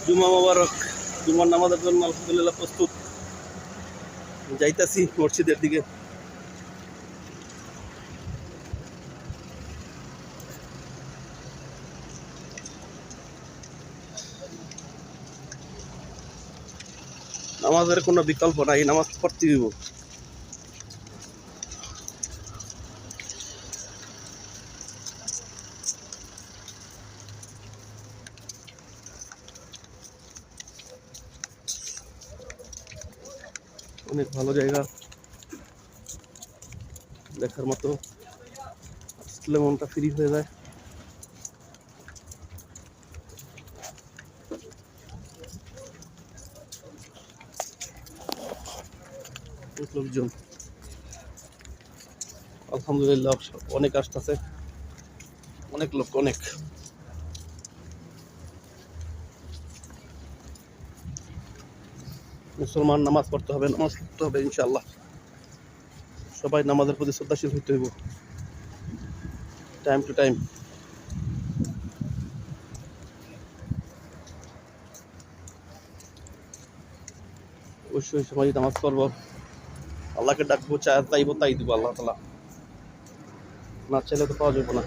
জুমা মোবারক। জুমার নামাজের জন্য আলহামদুলিল্লাহ প্রস্তুত। যাইতাছি মসজিদের দিকে। নামাজের কোনো বিকল্প নাই, নামাজ পড়তে দিব। অনেক ভালো জায়গা, দেখার মতো। আসলে মনটা ফ্রি হয়ে যায়। লোকজন আলহামদুলিল্লাহ অনেক আসতেছে, অনেক লোক, অনেক। মুসলমান নামাজ পড়তে হবে, নামাজ পড়তে হবে ইনশাআল্লাহ। সবাই নামাজের প্রতি শ্রদ্ধাশীল হইতে হইব, টাইম টু টাইম। অবশ্যই সবাই নামাজ পড়বো, আল্লাহকে ডাকবো, চাইবো তাই দিব আল্লাহ তাআলা। না চাইলে তো পাওয়া যাবে না।